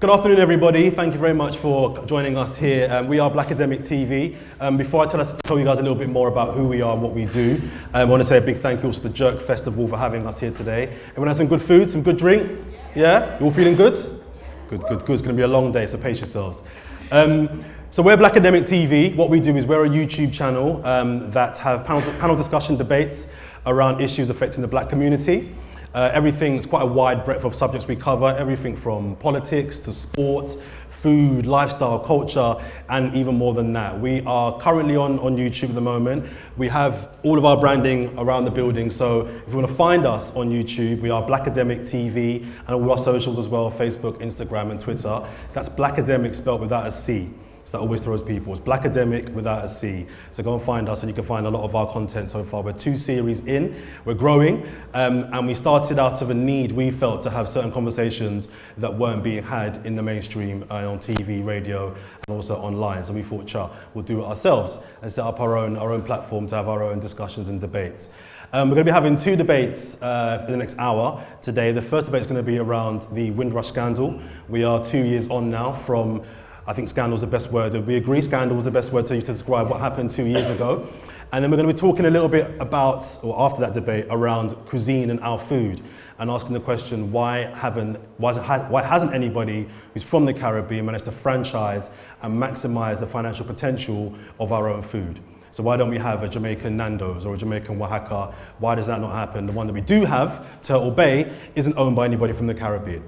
Good afternoon, everybody. Thank you very much for joining us here. We are Blakademik TV. Before I tell you guys a little bit more about who we are and what we do, I want to say a big thank you also to the Jerk Festival for having us here today. Everyone has some good food, some good drink? Yeah? You all feeling good? Good. It's going to be a long day, so pace yourselves. So we're Blakademik TV. What we do is we're a YouTube channel that have panel discussion debates around issues affecting the black community. It's quite a wide breadth of subjects we cover, everything from politics to sport, food, lifestyle, culture, and even more than that. We are currently on YouTube at the moment. We have all of our branding around the building, so if you want to find us on YouTube, we are Blakademik TV, and all our socials as well, Facebook, Instagram, and Twitter. That's Blakademik spelled without a C. That always throws people. It's Blakademik without a C. So go and find us and you can find a lot of our content so far. We're 2 series in, we're growing, and we started out of a need we felt to have certain conversations that weren't being had in the mainstream, on TV, radio, and also online. So we thought, we'll do it ourselves and set up our own platform to have our own discussions and debates. We're going to be having 2 debates in the next hour today. The first debate is going to be around the Windrush Scandal. We are 2 years on now from, I think scandal is the best word. We agree scandal was the best word to describe what happened 2 years ago. And then we're going to be talking a little bit about, or after that debate, around cuisine and our food, and asking the question, why hasn't anybody who's from the Caribbean managed to franchise and maximize the financial potential of our own food? So why don't we have a Jamaican Nando's or a Jamaican Oaxaca? Why does that not happen? The one that we do have, Turtle Bay, isn't owned by anybody from the Caribbean.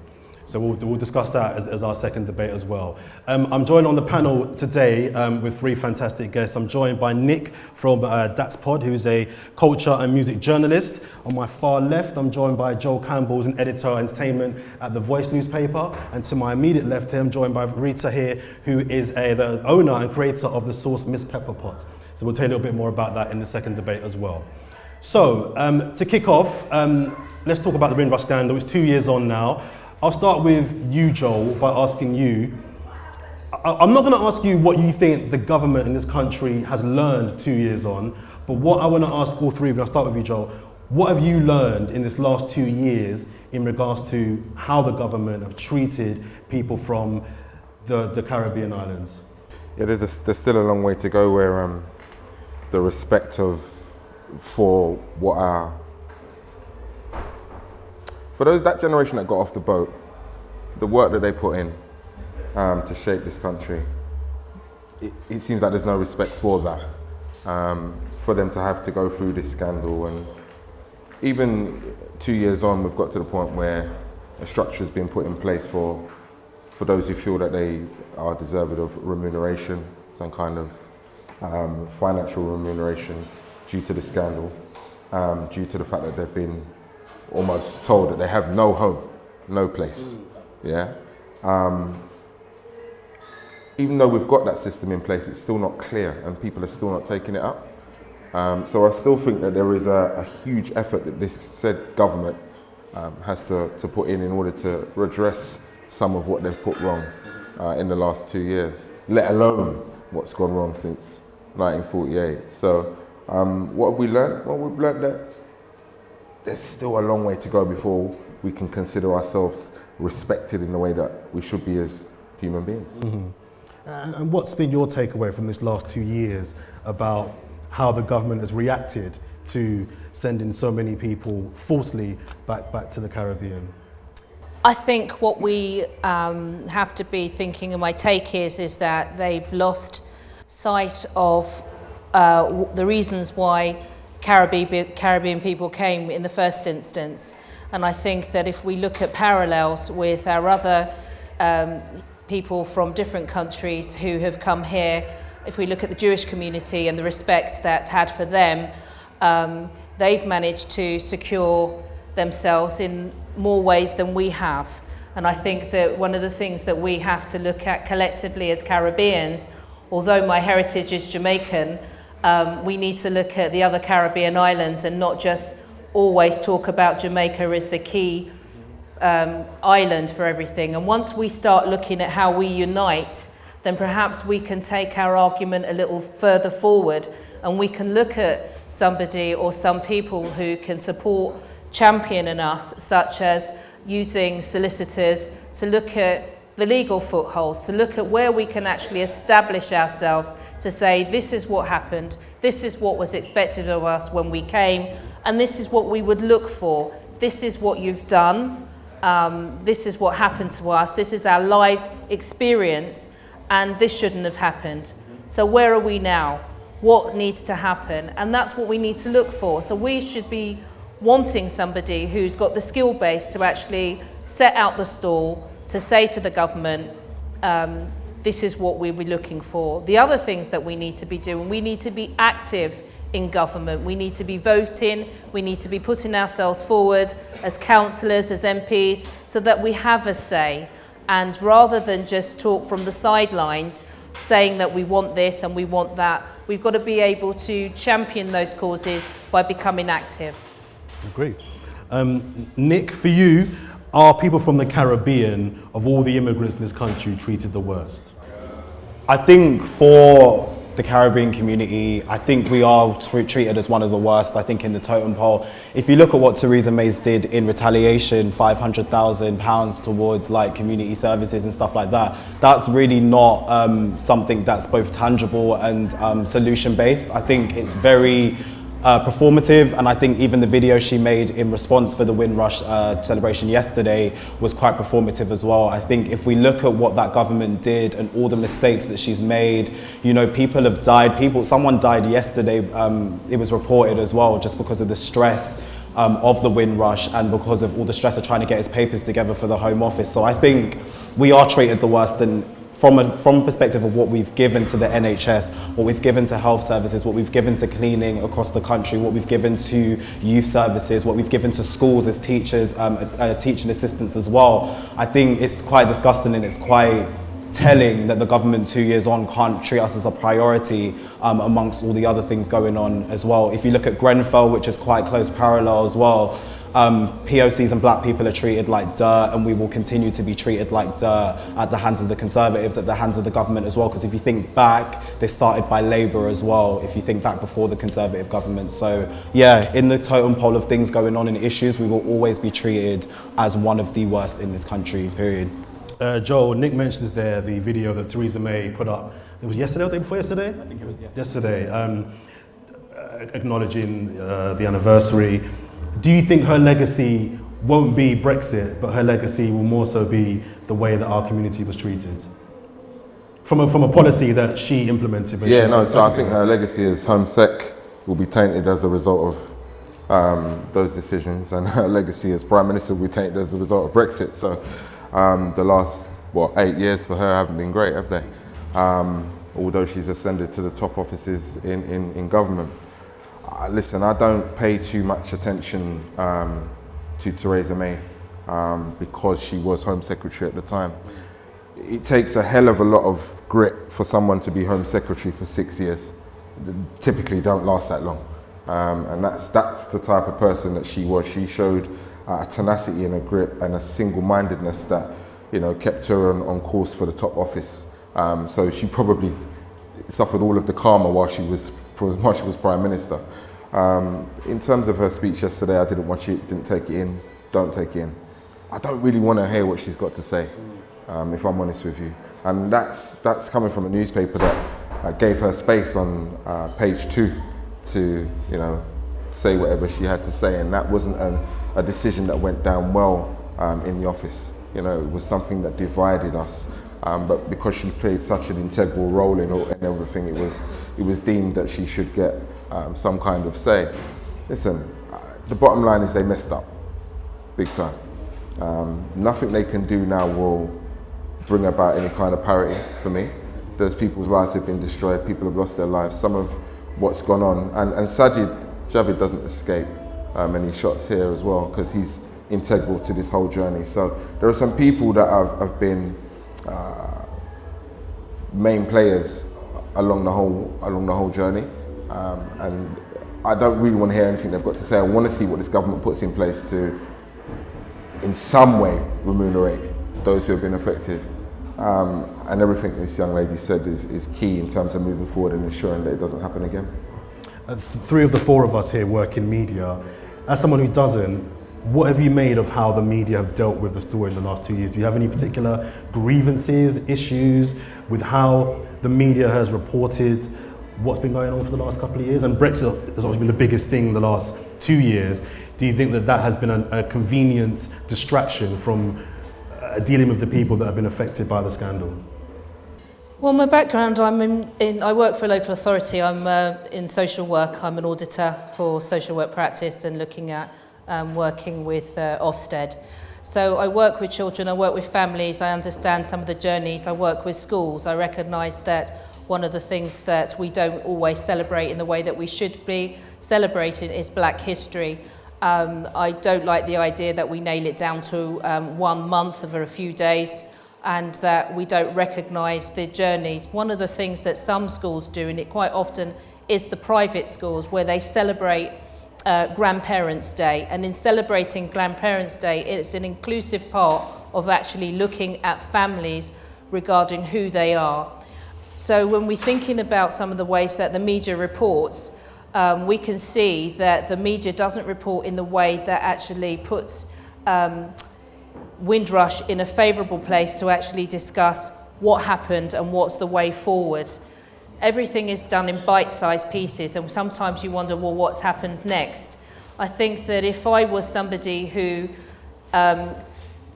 So we'll discuss that as our second debate as well. I'm joined on the panel today with 3 fantastic guests. I'm joined by Nick from That's Pod, who's a culture and music journalist. On my far left, I'm joined by Joel Campbell, who's an editor of entertainment at The Voice newspaper. And to my immediate left here, I'm joined by Rita here, who is the owner and creator of the sauce Miss Pepper Pot. So we'll tell you a little bit more about that in the second debate as well. So to kick off, let's talk about the Windrush Scandal. It's 2 years on now. I'll start with you, Joel, by asking you, I'm not going to ask you what you think the government in this country has learned 2 years on, but what I want to ask all 3 of you, I'll start with you, Joel, what have you learned in this last 2 years in regards to how the government have treated people from the Caribbean islands? Yeah, there's still a long way to go where the respect for that generation that got off the boat, the work that they put in to shape this country, it seems like there's no respect for that. For them to have to go through this scandal, and even 2 years on, we've got to the point where a structure has been put in place for those who feel that they are deserving of remuneration, some kind of financial remuneration due to the scandal, due to the fact that they've been almost told that they have no home, no place, yeah? Even though we've got that system in place, it's still not clear and people are still not taking it up. So I still think that there is a huge effort that this said government has to put in order to redress some of what they've put wrong in the last 2 years, let alone what's gone wrong since 1948. So what have we learned? Well, we've learned that there's still a long way to go before we can consider ourselves respected in the way that we should be as human beings. Mm-hmm. And what's been your takeaway from this last 2 years about how the government has reacted to sending so many people forcibly back to the Caribbean? I think what we have to be thinking, and my take is that they've lost sight of the reasons why Caribbean people came in the first instance. And I think that if we look at parallels with our other people from different countries who have come here, if we look at the Jewish community and the respect that's had for them, they've managed to secure themselves in more ways than we have. And I think that one of the things that we have to look at collectively as Caribbeans, although my heritage is Jamaican, we need to look at the other Caribbean islands and not just always talk about Jamaica as the key island for everything. And once we start looking at how we unite, then perhaps we can take our argument a little further forward, and we can look at somebody or some people who can support championing us, such as using solicitors to look at the legal footholds, to look at where we can actually establish ourselves to say, this is what happened, this is what was expected of us when we came, and this is what we would look for. This is what you've done, this is what happened to us, this is our life experience, and this shouldn't have happened. So where are we now? What needs to happen? And that's what we need to look for. So we should be wanting somebody who's got the skill base to actually set out the stall, to say to the government, this is what we'll be looking for. The other things that we need to be doing, we need to be active in government. We need to be voting, we need to be putting ourselves forward as councillors, as MPs, so that we have a say. And rather than just talk from the sidelines, saying that we want this and we want that, we've got to be able to champion those causes by becoming active. Great. Nick, for you, are people from the Caribbean, of all the immigrants in this country, treated the worst? I think for the Caribbean community, I think we are treated as one of the worst, I think, in the totem pole. If you look at what Theresa May's did in retaliation, £500,000 towards like community services and stuff like that, that's really not something that's both tangible and solution-based. I think it's very performative, and I think even the video she made in response for the Windrush celebration yesterday was quite performative as well. I think if we look at what that government did and all the mistakes that she's made, you know, people have died. Someone died yesterday, it was reported as well, just because of the stress of the Windrush and because of all the stress of trying to get his papers together for the Home Office. So I think we are treated the worst, and from a perspective of what we've given to the NHS, what we've given to health services, what we've given to cleaning across the country, what we've given to youth services, what we've given to schools as teachers, teaching assistants as well. I think it's quite disgusting, and it's quite telling that the government 2 years on can't treat us as a priority amongst all the other things going on as well. If you look at Grenfell, which is quite close parallel as well, POCs and black people are treated like dirt, and we will continue to be treated like dirt at the hands of the Conservatives, at the hands of the government as well, because if you think back, they started by Labour as well, if you think back before the Conservative government. So yeah, in the totem pole of things going on and issues, we will always be treated as one of the worst in this country, period. Joel, Nick mentions there the video that Theresa May put up. It was yesterday or the day before yesterday? I think it was yesterday. Acknowledging the anniversary. Do you think her legacy won't be Brexit, but her legacy will more so be the way that our community was treated? From a policy that she implemented? Yeah, no, so I think her legacy as Home Sec will be tainted as a result of those decisions, and her legacy as Prime Minister will be tainted as a result of Brexit. So the last, 8 years for her haven't been great, have they? Although she's ascended to the top offices in government. Listen, I don't pay too much attention to Theresa May because she was Home Secretary at the time. It takes a hell of a lot of grit for someone to be Home Secretary for 6 years. Typically don't last that long. And that's the type of person that she was. She showed a tenacity and a grit and a single-mindedness that, you know, kept her on course for the top office. So she probably suffered all of the karma while she was Prime Minister. In terms of her speech yesterday, I didn't watch it, didn't take it in, don't take it in. I don't really want to hear what she's got to say, if I'm honest with you. And that's coming from a newspaper that gave her space on page 2 to, you know, say whatever she had to say, and that wasn't a decision that went down well in the office. You know, it was something that divided us. But because she played such an integral role in everything, it was deemed that she should get some kind of say. Listen, the bottom line is they messed up, big time. Nothing they can do now will bring about any kind of parity for me. There's people's lives who've been destroyed, people have lost their lives, some of what's gone on. And Javid doesn't escape any shots here as well, because he's integral to this whole journey. So there are some people that have been main players along the whole journey, and I don't really want to hear anything they've got to say. I want to see what this government puts in place to, in some way, remunerate those who have been affected. And everything this young lady said is key in terms of moving forward and ensuring that it doesn't happen again. Three of the four of us here work in media. As someone who doesn't, what have you made of how the media have dealt with the story in the last 2 years? Do you have any particular grievances, issues with how the media has reported what's been going on for the last couple of years? And Brexit has obviously been the biggest thing in the last 2 years. Do you think that that has been a convenient distraction from dealing with the people that have been affected by the scandal? Well, my background, I work for a local authority. I'm in social work. I'm an auditor for social work practice and looking at working with Ofsted. So I work with children, I work with families, I understand some of the journeys, I work with schools. I recognise that one of the things that we don't always celebrate in the way that we should be celebrating is Black history. I don't like the idea that we nail it down to 1 month or a few days and that we don't recognise the journeys. One of the things that some schools do, and it quite often is the private schools, where they celebrate Grandparents' Day. And in celebrating Grandparents' Day, it's an inclusive part of actually looking at families regarding who they are. So when we're thinking about some of the ways that the media reports, we can see that the media doesn't report in the way that actually puts Windrush in a favourable place to actually discuss what happened and what's the way forward. Everything is done in bite-sized pieces, and sometimes you wonder, well, what's happened next? I think that if I was somebody who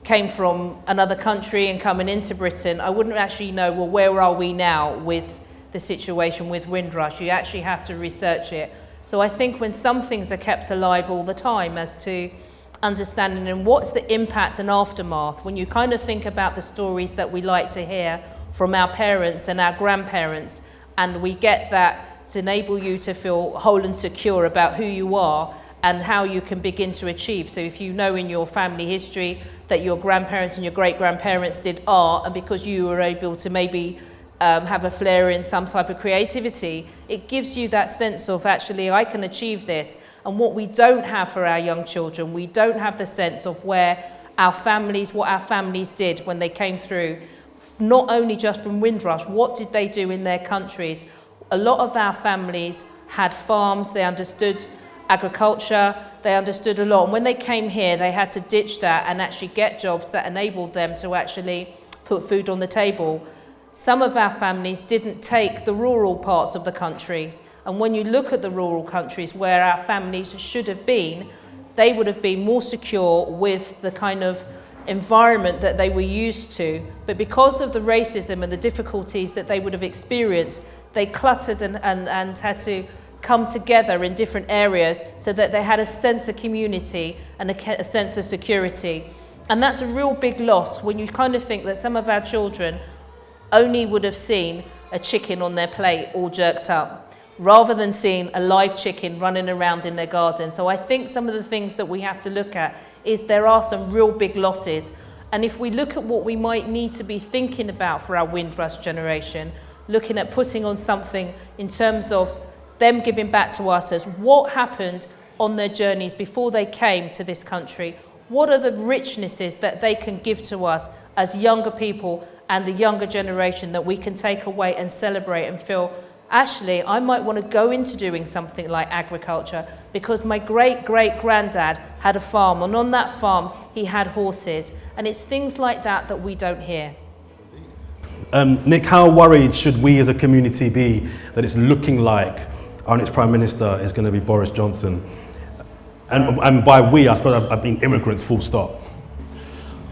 came from another country and coming into Britain, I wouldn't actually know, well, where are we now with the situation with Windrush? You actually have to research it. So I think when some things are kept alive all the time as to understanding and what's the impact and aftermath, when you kind of think about the stories that we like to hear from our parents and our grandparents, and we get that to enable you to feel whole and secure about who you are and how you can begin to achieve. So if you know in your family history that your grandparents and your great-grandparents did art, and because you were able to maybe have a flair in some type of creativity, it gives you that sense of actually, I can achieve this. And what we don't have for our young children, we don't have the sense of where our families, what our families did when they came through, not only just from Windrush, what did they do in their countries? A lot of our families had farms, they understood agriculture, they understood a lot. And when they came here, they had to ditch that and actually get jobs that enabled them to actually put food on the table. Some of our families didn't take the rural parts of the countries. And when you look at the rural countries where our families should have been, they would have been more secure with the kind of environment that they were used to. But because of the racism and the difficulties that they would have experienced, they cluttered and had to come together in different areas so that they had a sense of community and a sense of security. And that's a real big loss when you kind of think that some of our children only would have seen a chicken on their plate all jerked up, rather than seeing a live chicken running around in their garden. So I think some of the things that we have to look at is there are some real big losses. And if we look at what we might need to be thinking about for our Windrush generation, looking at putting on something in terms of them giving back to us as what happened on their journeys before they came to this country, what are the richnesses that they can give to us as younger people and the younger generation that we can take away and celebrate and feel, actually, I might want to go into doing something like agriculture because my great-great-granddad had a farm, and on that farm he had horses. And it's things like that that we don't hear. Nick, how worried should we as a community be that it's looking like our next Prime Minister is going to be Boris Johnson? And by we, I suppose I mean immigrants, full stop.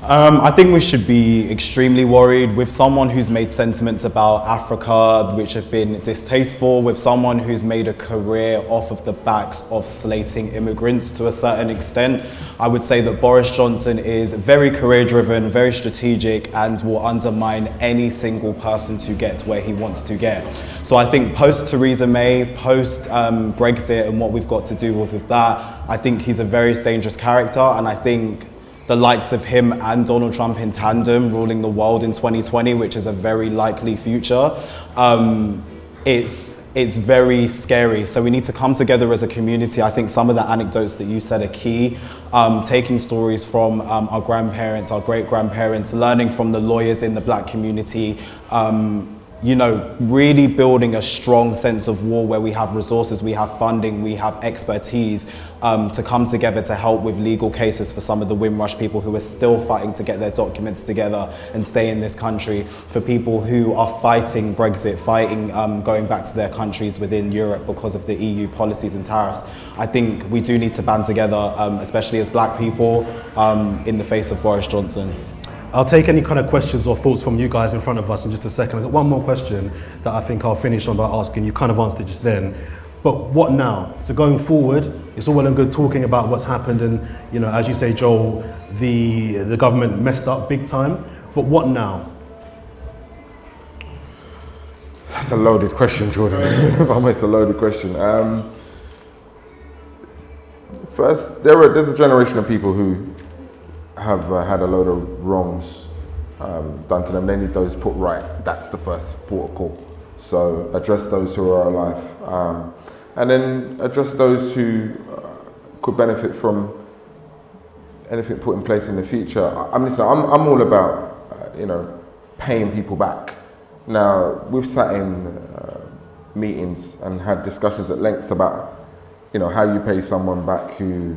I think we should be extremely worried with someone who's made sentiments about Africa which have been distasteful, with someone who's made a career off of the backs of slating immigrants to a certain extent. I would say that Boris Johnson is very career driven, very strategic, and will undermine any single person to get where he wants to get. So I think post Theresa May, post Brexit and what we've got to do with that, I think he's a very dangerous character, and I think the likes of him and Donald Trump in tandem ruling the world in 2020, which is a very likely future, it's it's very scary. So we need to come together as a community. I think some of the anecdotes that you said are key. Taking stories from our grandparents, our great-grandparents, learning from the lawyers in the black community, you know, really building a strong sense of war where we have resources, we have funding, we have expertise to come together to help with legal cases for some of the Windrush people who are still fighting to get their documents together and stay in this country, for people who are fighting Brexit, fighting going back to their countries within Europe because of the EU policies and tariffs. I think we do need to band together, especially as black people, in the face of Boris Johnson. I'll take any kind of questions or thoughts from you guys in front of us in just a second. I've got one more question that I think I'll finish on by asking. You kind of answered it just then. But what now? So going forward, it's all well and good talking about what's happened and, you know, as you say, Joel, the government messed up big time. But what now? That's a loaded question, Jordan. Almost a loaded question. First, there's a generation of people who have had a load of wrongs done to them. They need those put right. That's the first port of call. So address those who are alive, and then address those who could benefit from anything put in place in the future. I'm all about you know, paying people back. Now we've sat in meetings and had discussions at length about, you know, how you pay someone back who,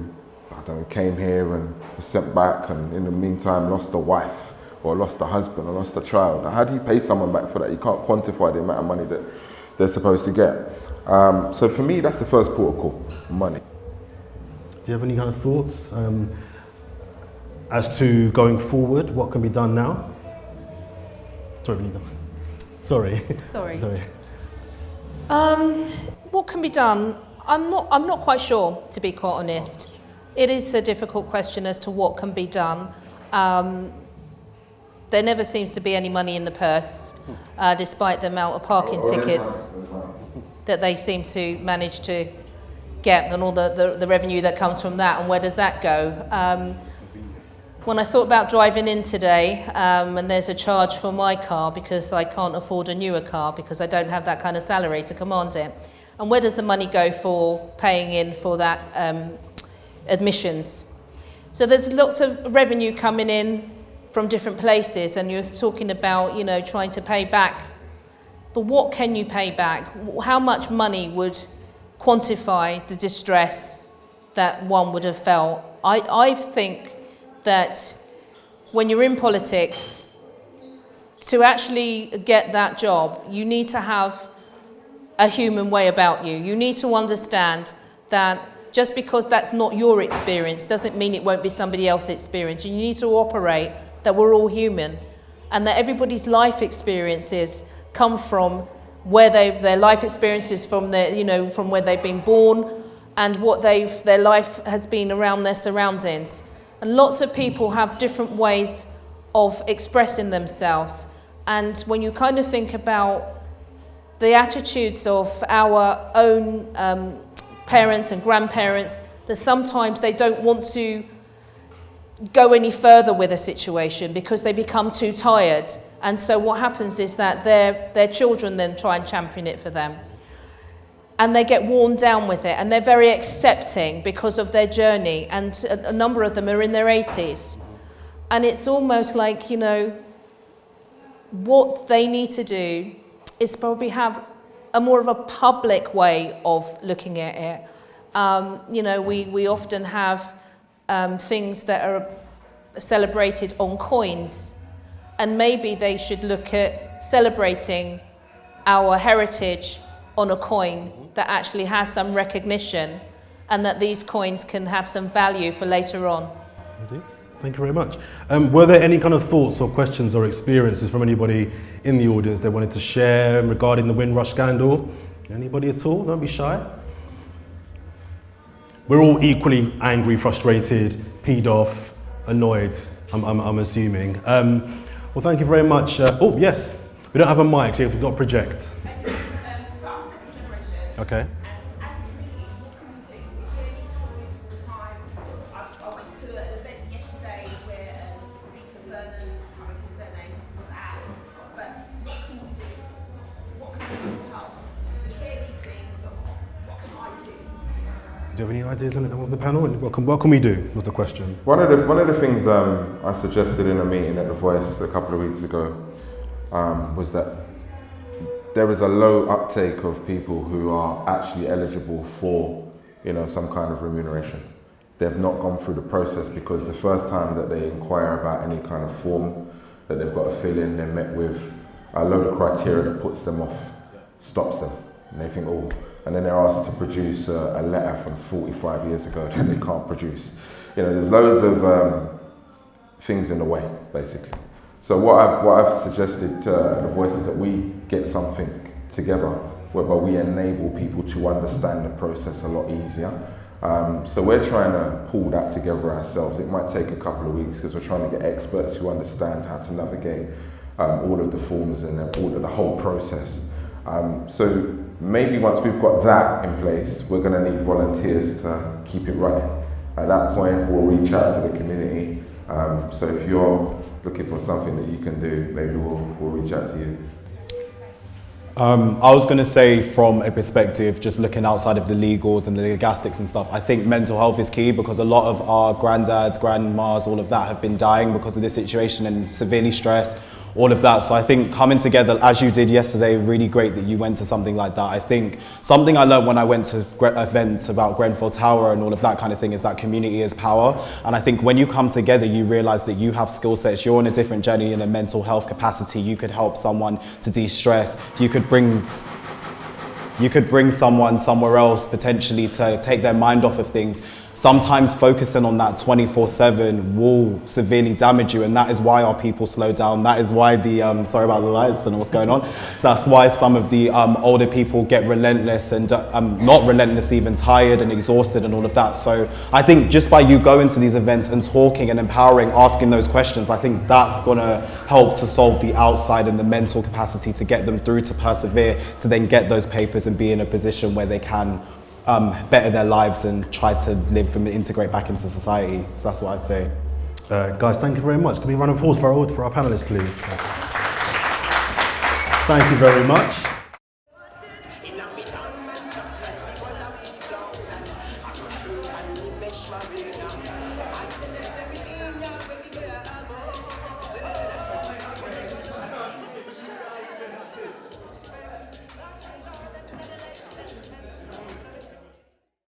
I don't know, came here and was sent back and in the meantime lost a wife or lost a husband or lost a child. Now, how do you pay someone back for that? You can't quantify the amount of money that they're supposed to get. So for me, that's the first port of call, money. Do you have any kind of thoughts as to going forward, what can be done now? Sorry. What can be done? I'm not quite sure, to be quite honest. It is a difficult question as to what can be done. There never seems to be any money in the purse, despite the amount of parking tickets that they seem to manage to get and all the revenue that comes from that, and where does that go? When I thought about driving in today, and there's a charge for my car because I can't afford a newer car because I don't have that kind of salary to command it. And where does the money go for paying in for that admissions? So there's lots of revenue coming in from different places, and you're talking about, you know, trying to pay back. But what can you pay back? How much money would quantify the distress that one would have felt? I think that when you're in politics, to actually get that job, you need to have a human way about you. You need to understand that just because that's not your experience doesn't mean it won't be somebody else's experience. You need to operate that we're all human, and that everybody's life experiences come from where their life experiences from their, you know, from where they've been born and what their life has been around their surroundings. And lots of people have different ways of expressing themselves. And when you kind of think about the attitudes of our own parents and grandparents, that sometimes they don't want to go any further with a situation because they become too tired. And so what happens is that their children then try and champion it for them. And they get worn down with it, and they're very accepting because of their journey. And a number of them are in their 80s. And it's almost like, you know, what they need to do is probably have a more of a public way of looking at it. You know, we often have things that are celebrated on coins, and maybe they should look at celebrating our heritage on a coin that actually has some recognition, and that these coins can have some value for later on. Indeed. Thank you very much. Were there any kind of thoughts or questions or experiences from anybody in the audience they wanted to share regarding the Windrush Scandal? Anybody at all? Don't be shy. We're all equally angry, frustrated, peed off, annoyed, I'm assuming. Well, thank you very much. Oh, yes. We don't have a mic, so you've got to project. So I'm second generation. Okay. And as a community, what can we do? We hear these stories all the time. I went to an event yesterday where Speaker Vernon, I can't remember his surname, was at. But what can we do? What can we do to help? We hear these Do you have any ideas of the panel? And what can we do, was the question. One of the things I suggested in a meeting at The Voice a couple of weeks ago was that there is a low uptake of people who are actually eligible for, some kind of remuneration. They've not gone through the process because the first time that they inquire about any kind of form that they've got to fill in, they're met with a load of criteria that puts them off, stops them. And they think, and then they're asked to produce a letter from 45 years ago that they can't produce. There's loads of things in the way, basically. So what I've suggested to The Voice is that we get something together whereby we enable people to understand the process a lot easier. So we're trying to pull that together ourselves. It might take a couple of weeks because we're trying to get experts who understand how to navigate all of the forms and all of the whole process. So maybe once we've got that in place, we're going to need volunteers to keep it running. At that point, we'll reach out to the community. So if you're looking for something that you can do, maybe we'll reach out to you. I was going to say, from a perspective, just looking outside of the legals and the legastics and stuff, I think mental health is key because a lot of our granddads, grandmas, all of that have been dying because of this situation and severely stressed, all of that. So I think coming together, as you did yesterday, really great that you went to something like that. I think something I learned when I went to events about Grenfell Tower and all of that kind of thing is that community is power. And I think when you come together, you realize that you have skill sets, you're on a different journey in a mental health capacity. You could help someone to de-stress. You could bring someone somewhere else potentially to take their mind off of things. Sometimes focusing on that 24/7 will severely damage you, and that is why our people slow down. That is why the, sorry about the lights, don't know what's going on. So that's why some of the older people get relentless and not relentless, even tired and exhausted and all of that. So I think just by you going to these events and talking and empowering, asking those questions, I think that's gonna help to solve the outside and the mental capacity to get them through, to persevere, to then get those papers and be in a position where they can better their lives and try to live and integrate back into society. So that's what I'd say. Guys, thank you very much. Can we run a applause for our panelists, please? Thank you very much.